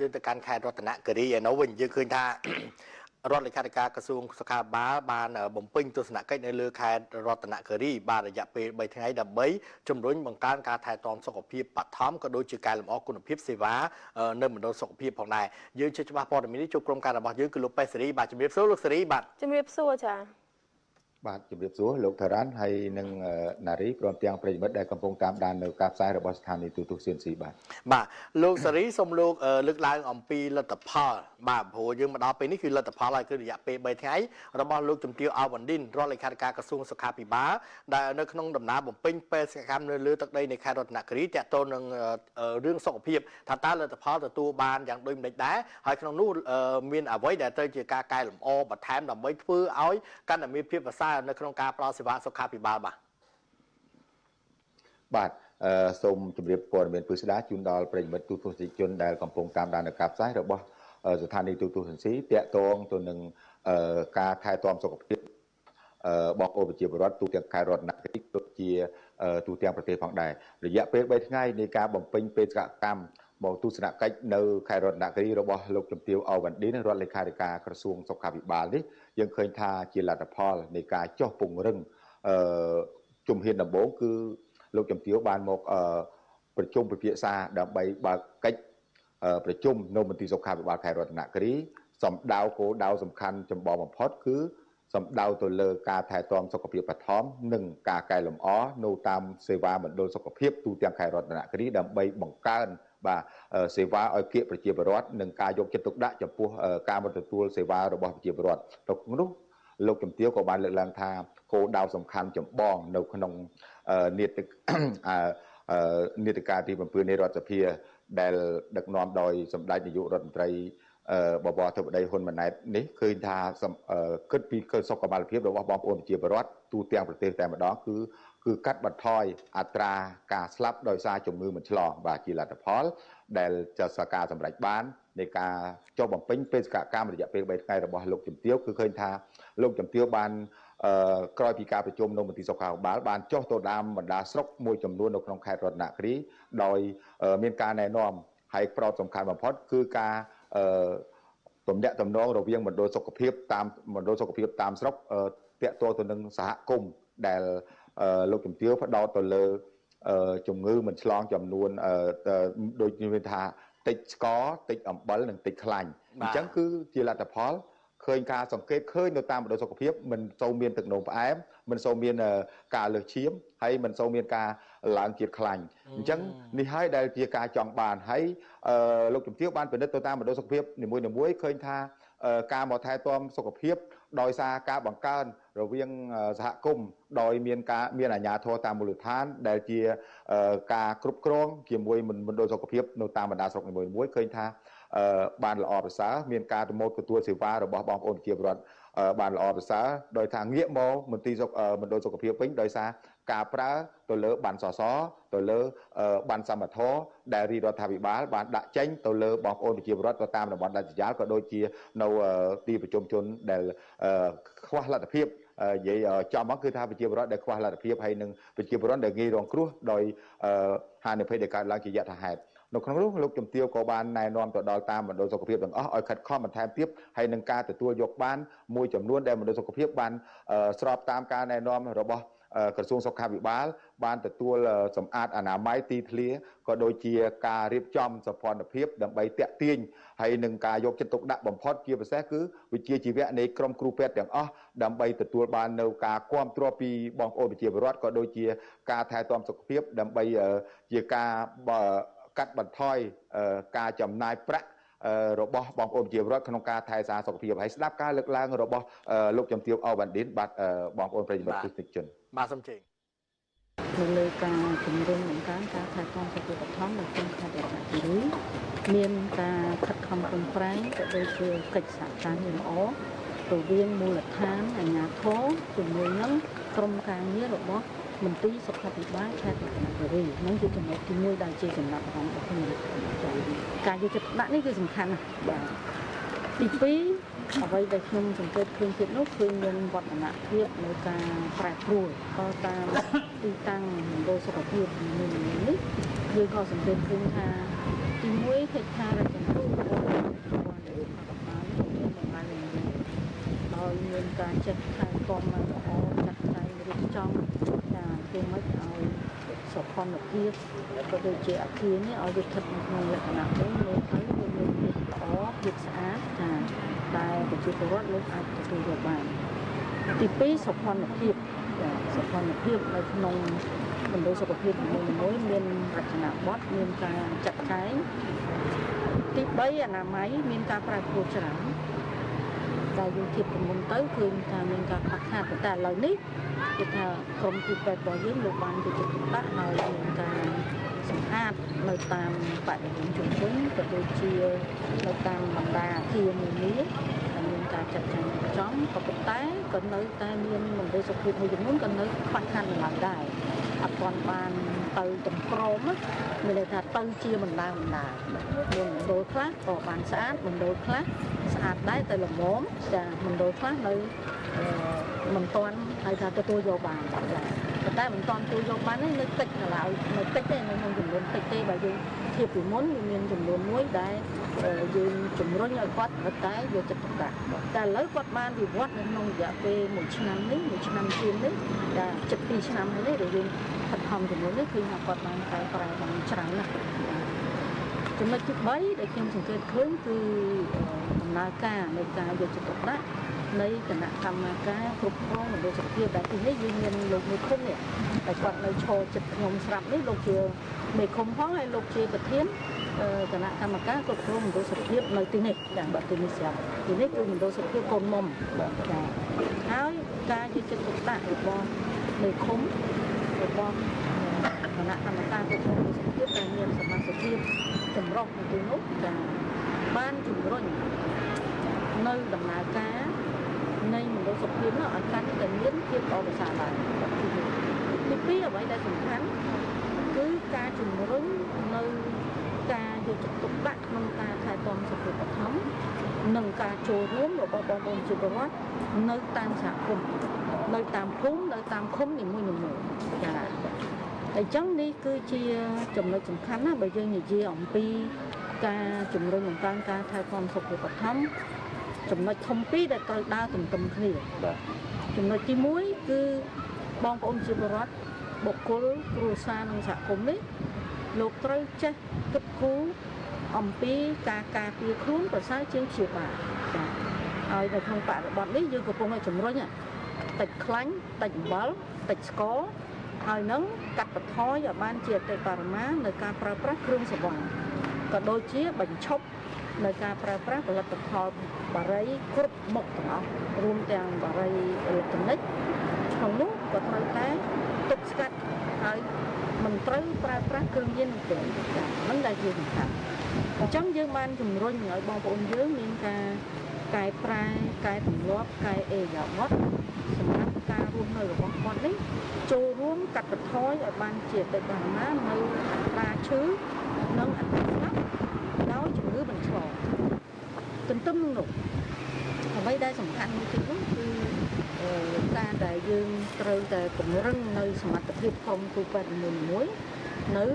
นตการแคร์รัตนกรีโนวินยืนคืนท่ารถเลขาธิการกระทรวงสขาบานบ่มปิ้งตัวสนักใกล้ในเรือแคร์รัตนกรีบานระยะปีใบทั้งไงดับเบิ้ลจำนวนบางการการถ่ายตอนสกปรกปัดท้อมก็โดยจืดการลำออกคุณภาพสีว้าเนื่องเหมือนโดนสกปรกของนายยืนเชื่อว่าพอมีนิจุกรมการระบาดยืนคือลูกไปสรีบาดจำเรียบสู้ลูกสรีบาดจำเรียบสู้จ้ะบาดจุดเรียบสัวลูกเทรันให้หนึ่งนารีพร้อมเตียงประยิบได้กำปงตามด่านในกาบซ้ายระบบสถานีตุเซียนสีบาทลูกสรีสมลูกลึกลายอมปีลัตพอลบาดโผยังมาดอปีนี่คือลัตพอลอะไรคือระยะปีใบไทยระบบลูกจุ่มเตียวเอาวันดินรอเลขาธิการกระทรวงสุขาภิบาลได้ในขนมดำน้ำบ่มปิ้งเป็นสกัดในเรือตักได้ในแครอทนักกรีแต่ตัวหนึ่งเรื่องสกปรกถ้าตาลัตพอลตัวบานอย่างโดยไม่ได้ให้ขนมนู้มีเอาไว้แต่เตยจีกากายหลุมโอบัดแถมดำไว้เพื่อเอาการมีเพียบภาษาในขนมการปลอสิวะสุขาภิบาลบาทสมจุดเรียบปอนเป็นพื้นที่จุนดอลประยิบตุตุสิจนได้กำปงตามด่านในกาบซ้ายระบบสถานีตุเซียนสีเตะตรงตัวหนึ่งการถ่ายตอมสกปรกบอกโอเปจีบรถตูเตียงคายรถนักติตุเจียตูเตียงประเทศฝั่งใดระยะเป็นใบง่ายในการบ่มเป็นเป็นกรรมบอกตุสนาไกในคายรถนักที่ระบบลงจมเตียวเอาวันนี้ในรถเลขาธิการกระทรวงสุขาภิบาลนี้ยังเคยทาจีรัตพอลในการจ่อปุ่งเรื่องจุ่มเห็นดับโบคือลงจมเตียวบานหมกประชุมประเภทซาดับใบบากิประชุมโนมันตีสุขาภิบาลคายรถนักที่สมดาวโคดาวสำคัญจำบอมพอดคือสำดาวตัวเลอกาถ่ายตอมสกปรกปัดท้อมหนึ่งกาไก่หลมอ้อโนตามเสวาเหมือนโดนสกปรกตูเตียงไข่รถนะคดีดำใบบังการบ่าเสวาเอาเกี่ยประเจียบรถหนึ่งกายกจะตกได้จำพวกการบรรทุกตัวเสวาระบบประเจียบรถตกนู้โลกจำเตี้ยวกับบ้านเลือกลางทางโคดาวสำคัญจำบ้องในขนมเนติการที่มันปืนในรถจะเพียได้ดักนอมโดยสำได้ในยุรัฐมนตรีบทบได้คนมันไหนนี่เคยทาขึ้นปีเคยสกบาลเพียบระว่าบอมโอนเจียบรถตูเตียงประเทศแต่มาด้คือกัดบัดทอยอัตราการสลับโดยสายจมมือเหมือนฉลองบาจีรัตพอลได้จะสกาสำหรับบ้านในการเจ้าบังเป็นสกาการระยะเป็นใบไงระบบลกจมเตี้ยวคือเคยทาลกจมเตี้ยวบ้านกรอยปีการประชุมนมติสกาวบ้านเจ้าตัวดำบรรดาสกมวยจำนวนนกนองไข่รถหนักนี้โดยมีการแนะนำให้ปลอดสำคัญบางพอดคือการตมแยะตมน้องเราเวียงเหมือนโดยสกปรกตามเหมือนโดยสกปรกตามสกเตะตัวหนึ่งสหกรมแต่ลูกจุ่มเตี้ยวพัดดาวตัวเลยจุ่มงือเหมือนฉลองจำนวนโดยนิเวศาติดสกอติดอ่ำบัลหนึ่งติดคลังจังคือจีรัตพอลเคยการสังเกตเคยโดยตามโดยสกปรกมันโซเมียนตึกหนองปลายมันโซเมียนการเลือกเชี่ยมให้มันโซเมียนการหลังเกียรคลังจังนี่ให้ได้เพียการจองบานให้ลูกจุ่มเตี้ยวบ้านเป็นตัวตามโดยสกปรกหนึ่งมวยเคยทาการหมอไทยตอมสกปรกโดยซาการบังการเราเวียงสหกรมโดยมีอาญาโทตามมูลฐานได้เจียการครบครองเกี่ยวมวยมันโดยสกปรกโนตามบรรดาสกปรกมวยเคยทาบานละอภาษามีการโมดกับตัวสิวาเราบอกโอนเกี่ยวรัฐบานละอภาษาโดยทางเงี้ยโมมันตีมันโดยสกปรกปิ้งโดยซาการพระตัวเลบันสอสอตัวเลบันสมัทโธได้รีรัฐวิบาลบันดะเจงตัวเลบอกโอนเกี่ยวรัฐตัวตามในบันดัชยาก็โดยเจียในตีประชุมชนได้ขวาลัทธิบvậy cho mónคือทาไปเจียบรถได้ควาลัทธิบให้หนึ่งไปเจียบรถได้งี้รองครัวโดยหาในเพศเดียการล้างกิจยาทหารนกครั้งลูกลูกจมเตียวกบานนายนอมต่อดาวตามมันโดยสกปรกดังอ้อยขัดข้อมันแทนเทียบให้หนึ่งการแต่ตัวยกบ้านมวยจำนวนได้มันโดยสกปรกบ้านสอบตามการนายนอมระบบกระทรวงสุขาภิบาลบ้านแต่ตัวสำอาดอนามัยตีเทลียก็โดยเจียการเรียบจอมสปอนเพียบดังใบเตะตีนให้หนึ่งการยกจะตกดับบอมพอดเจียภาษาคือวิจีจีเวในกรมครูเพชรอย่างดังใบแต่ตัวบ้านเนวกาความตัวปีบองโอวิจีบรอดก็โดยเจียการถ่ายตอมสกปรกดังใบเจียการกัดบันทอยการจำนายประระบบบองโอมเจียรถขนมการไทยสาสกปรกให้สลับการเลือกล้างระบบลูกจำเตียวเอาบันดินบัดบองโอมประโยชน์ทุกชนมาสมจริงเลยการจุ่มเรื่องของการถ่ายทอดสกุลท้องในช่วงขณะแบบนี้มีการขัดคำเป็นแฝงแต่โดยเฉพาะกิจสารการเงินอ๋อตัวเวียงมูลฐานอาญาโทจุ่มเลยนั้นกรมการเงินระบบมันตีสุขภาพบ้านแค่ไหนเลยนั่นคือจำนวนที่มวยได้เจสำหรับของประเทศการยึดจุดนั้นนี่คือสำคัญนะปีปีเอาไว้ได้ชมสังเกตเครื่องเช็ดนกเครื่องเงินวัดหนักเทียบในการแปรปรวนก็ตามตีตั้งโดยสุขภาพหนึ่งนี้คือข้อสังเกตเครื่องทาที่มวยเทคทาอะไรกันทุก ភាពក៏ដូចជាអគារនេះឲ្យវាស្ថិតនៅក្នុងលក្ខណៈមួយមើលទៅវាមានភាពល្អភាពស្អាតថាដែលប្រជាពលរដ្ឋលោកអាចទទួលយកបានទី2សុខភាពសុខភាពនៅក្នុងមណ្ឌលសុខភាពនីមួយៗមានរចនាបថមានការចាត់ចែងទី3អនាម័យមានការប្រែប្រួលច្រើនតែយើងធៀបពីមុនទៅគឺថាមានការខ្វះខាតតែឥឡូវនេះគឺថាក្រុមគ្រូពេទ្យរបស់យើងលោកបានយកចិត្តទុកដាក់ហើយមានការសម្អាតនៅតាមបរិវេណជុំវិញក៏ដូចជានៅតាមបណ្ដាអគារនានាដែលមានការចាត់ចែងចំក៏ប៉ុន្តែក៏នៅតែមានមណ្ឌលសុខភាពមួយចំនួនក៏នៅខ្វះខាតនៅឡើយដែរអត់ទាន់បានទៅទាំងក្រមមានន័យថាទៅជាបណ្ដាមានមណ្ឌលខ្លះក៏បានស្អាតមណ្ឌលខ្លះស្អាតដែរតែល្មមចាមណ្ឌលខ្លះនៅមិនទាន់ហៅថាទទួលយកបានចាប៉ុន្តែមិនទាន់ទទួលយកបាននេះនៅតិចនៅឡើយនៅតិចទេនៅក្នុងចំនួនតិចទេបើយើងធៀបពីមុនវាមានចំនួនមួយដែលយើងជំរុញឲ្យគាត់តែយកចិត្តទុកដាក់តែឥឡូវគាត់បានវិវត្តនៅក្នុងរយៈពេល1ឆ្នាំនេះ1ឆ្នាំជាងនេះដែល7 ឆ្នាំនេះដែលយើងខិតខំចំនួននេះគឺថាគាត់បានប្រែបានច្រើនណាស់ចំណុចទី3ដែលខ្ញុំសង្កេតឃើញគឺដំណើរការនៃការយកចិត្តទុកដាក់នៃគណៈកម្មការគ្រប់គ្រងមណ្ឌលសុខភាពដែលទីនេះយើងមានលោកមេឃុំនេះតែគាត់នៅឈរចិត្តខ្ញុំស្រាប់នេះលោកជាមេឃុំផងហើយលោកជាប្រធានគណៈកម្មការគ្រប់គ្រងមណ្ឌលសុខភាពនៅទីនេះចា៎បាទទីនេះស្រាប់ទីនេះគឺមណ្ឌលសុខភាពកូនមុំចា៎ហើយការយកចិត្តទុកដាក់របស់មេឃុំរបស់គណៈកម្មការគ្រប់គ្រងមណ្ឌលសុខភាពដែលមានសមាជិកភាពចម្រុះនៅទីនោះចា៎បានជំរុញនៅដំណើរការនៃមណ្ឌលសុខភាពនោះឲ្យកាន់តែមានភាពល្អប្រសើរឡើងទី2អ្វីដែលសំខាន់គឺការជំរុញនៅការយកចិត្តទុកដាក់ក្នុងការថែទាំសុខភាពបឋមនិងការចូលរួមរបស់បងប្អូនជាពលរដ្ឋនៅតាមសហគមន៍នៅតាមភូមិនៅតាមឃុំនីមួយៗចា៎អញ្ចឹងនេះគឺជាចំណុចសំខាន់ណាស់បើយើងនិយាយអំពីការជំរុញបង្កើនការថែទាំសុខភាពបឋមចំណុចធំ2ដែលត្រូវដើរទន្ទឹមគ្នាបាទចំណុចទី1គឺបងប្អូនជាពលរដ្ឋបុគ្គលគ្រួសារនិងសហគមន៍នេះលោកត្រូវចេះគិតគូរអំពីការការពារខ្លួនប្រសើរជាងព្យាបាលចា៎ហើយនៅក្នុងបរិបទនេះយើងកំពុងតែជំរុញតិចខ្លាញ់តិចអំបិលតិចស្ករហើយនឹងកាត់បន្ថយឲ្យបានជាអតិបរមានៅការប្រើប្រាស់គ្រឿងសង្វឹងក៏ដូចជាបញ្ឈប់នៅការប្រើប្រាស់ផលិតផលបារីគ្រប់មុខទាំងអស់រួមទាំងបារីអេឡិចត្រូនិកក្នុងនោះក៏ត្រូវតែទប់ស្កាត់ហើយមិនត្រូវប្រើប្រាស់គ្រឿងញៀនទេហ្នឹងដែលជាសំខាន់អញ្ចឹងយើងបានជំរុញឲ្យបងប្អូនយើងមានការកែប្រែកែទម្លាប់កែអេយ៉ាវ៉ាត់សម្រាប់ការរស់នៅរបស់គាត់នេះចូលរួមកាត់បន្ថយឲ្យបានជាអតិបរមានៅអត្រាឈឺនិងអត្រាស្លាប់ដោយជំងឺបញ្ឆ្លងទន្ទឹមនឹងនោះអ្វីដែលសំខាន់មួយទៀតនោះគឺការដែលយើងត្រូវតែពង្រឹងនៅសមត្ថភាពក្រុមគ្រូពេទ្យមួយនៅ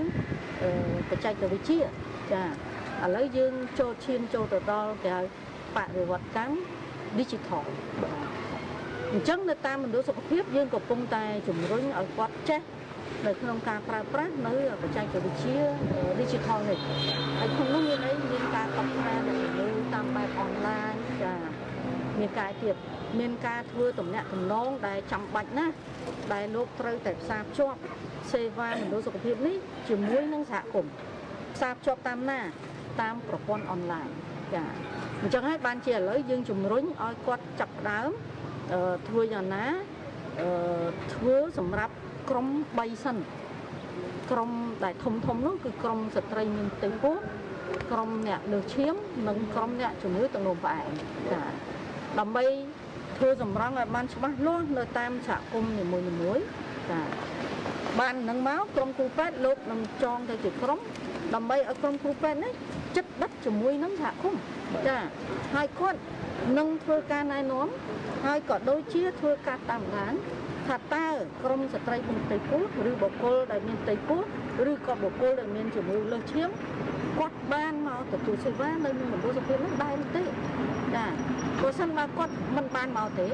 បច្ចេកវិទ្យាចាឥឡូវយើងចូលទៅដល់គេហៅបរិវត្តកម្ម digital អញ្ចឹងនៅតាមមណ្ឌលសុខភាពយើងកំពុងតែជំរុញឲ្យគាត់ចេះនៅក្នុងការប្រើប្រាស់នៅបច្ចេកវិទ្យា digital នេះហើយក្នុងនោះមានអីមានការកត់ត្រានៅតាមបែបអនឡាញចាមានការទៀតមានការធ្វើទំនាក់ទំនងដែលចាំបាច់ណាស់ដែលលោកត្រូវតែផ្សារភ្ជាប់សេវាមណ្ឌលសុខភាពនេះជាមួយនឹងសហគមន៍ផ្សារភ្ជាប់តាមណាតាមប្រព័ន្ធអនឡាញចាអញ្ចឹងហើយបានជាឥឡូវយើងជំរុញឲ្យគាត់ចាប់ផ្ដើមធ្វើយ៉ាងណាធ្វើសម្រាប់ក្រុម3សិនក្រុមដែលធំនោះគឺក្រុមស្ត្រីមានផ្ទៃពោះក្រុមអ្នកលើសឈាមនិងក្រុមអ្នកជំងឺទឹកនោមផ្អែមចាដើម្បីធ្វើសម្រង់ឲ្យបានច្បាស់លាស់នៅតាមសហគមន៍នីមួយៗចាបាននឹងមកក្រុមគ្រូពេទ្យលោកនឹងចងទៅជាក្រុមដើម្បីឲ្យក្រុមគ្រូពេទ្យនេះចិត្តបិទជាមួយនឹងសហគមន៍ចាហើយគាត់នឹងធ្វើការណែនាំហើយក៏ដូចជាធ្វើការតាមដានថាតើក្រុមស្ត្រីមានផ្ទៃពោះឬបុគ្គលដែលមានផ្ទៃពោះឬក៏បុគ្គលដែលមានជំងឺលើសឈាមគាត់បានមកទទួលសេវានៅមណ្ឌលសុខភាពនោះដែរទេចា ចាបើសិនមកគាត់មិនបានមកទេ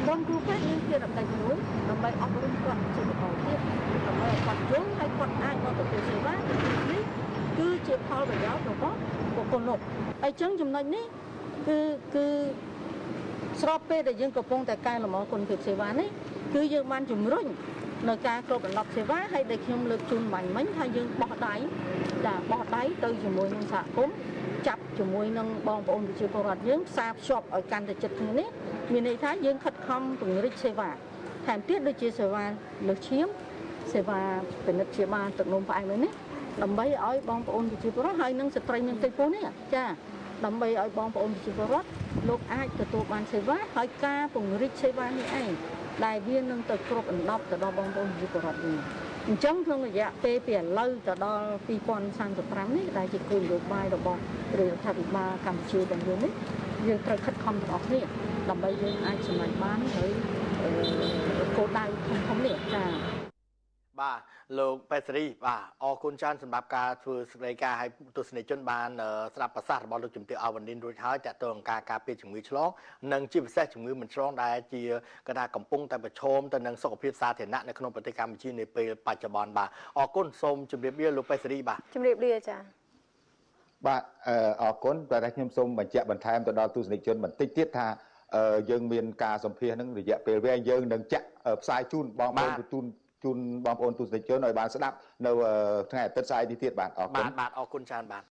បងគ្រូពេទ្យយើងជារំដាច់មួយដើម្បីអប់រំគាត់ជាបន្តទៀតដើម្បីឲ្យគាត់យល់ហើយគាត់អាចមកទទួលសេវានេះគឺជាផលប្រយោជន៍របស់បុគ្គលនោះហើយចឹងចំណុចនេះគឺស្របពេលដែលយើងកំពុងតែកែលម្អគុណភាពសេវានេះគឺយើងបានជំរុញនៅការគ្រប់ដណ្ដប់សេវាហើយដែលខ្ញុំលើកជូនបាញ់មិញថាយើងបោះដៃទៅជាមួយនឹងសហគមន៍ចាប់ជាមួយនឹងបងប្អូនប្រជាពលរដ្ឋយើងផ្សារភ្ជាប់ឲ្យកាន់តែជិតគ្នានេះមានន័យថាយើងខិតខំពង្រីកសេវាថែមទៀតដូចជាសេវាលើសឈាមសេវាពិនិត្យព្យាបាលទឹកនោមផ្អែមនេះដើម្បីឲ្យបងប្អូនប្រជាពលរដ្ឋហើយនិងស្ត្រីនិងទីពោះនេះចាដើម្បីឲ្យបងប្អូនប្រជាពលរដ្ឋលោកអាចទទួលបានសេវាហើយការពង្រីកសេវានេះឯងដែលវានឹងទៅគ្រប់ដណ្ដប់ទៅដល់បងប្អូនប្រជាពលរដ្ឋវិញអញ្ចឹងក្នុងរយៈពេលពីឥឡូវទៅដល់2035នេះដែលជាគោលនយោបាយរបស់រដ្ឋាភិបាលកម្ពុជាទាំងយើងនេះយើងត្រូវខិតខំទាំងអស់គ្នាដើម្បីយើងអាចសម្រេចបានហើយគោលដៅធំនេះចាបាទលោកបេសរីបាទអរគុណច្រើនសម្រាប់ការធ្វើសេចក្តីការឲ្យទស្សនិកជនបានស្ដាប់ប្រសាសន៍របស់លោកជំទាវ អាវ៉ាន់ឌិនរួចហើយតើតើការការពារជំងឺឆ្លងនិងជាពិសេសជំងឺមិនឆ្លងដែលជាកថាកំពុងតែប្រឈមទៅនឹងសុខភាពសាធារណៈនៅក្នុងប្រទេសកម្ពុជានាពេលបច្ចុប្បន្នបាទអរគុណសូមជម្រាបលាលោកបេសរីបាទជម្រាបលាចា៎បាទអរគុណតែខ្ញុំសូមបញ្ជាក់បន្ថែមទៅដល់ទស្សនិកជនបន្តិចទៀតថាយើងមានការសម្ភាសនឹងរយៈពេលវែងយើងនឹងចាក់ផ្សាយជូនបងប្អូនជូនបងប្អូនទស្សនិកជនឲ្យបានស្ដាប់នៅថ្ងៃអាទិត្យស្អែកនេះទៀតបាទអរគុណបាទអរគុណច្រើនបាទ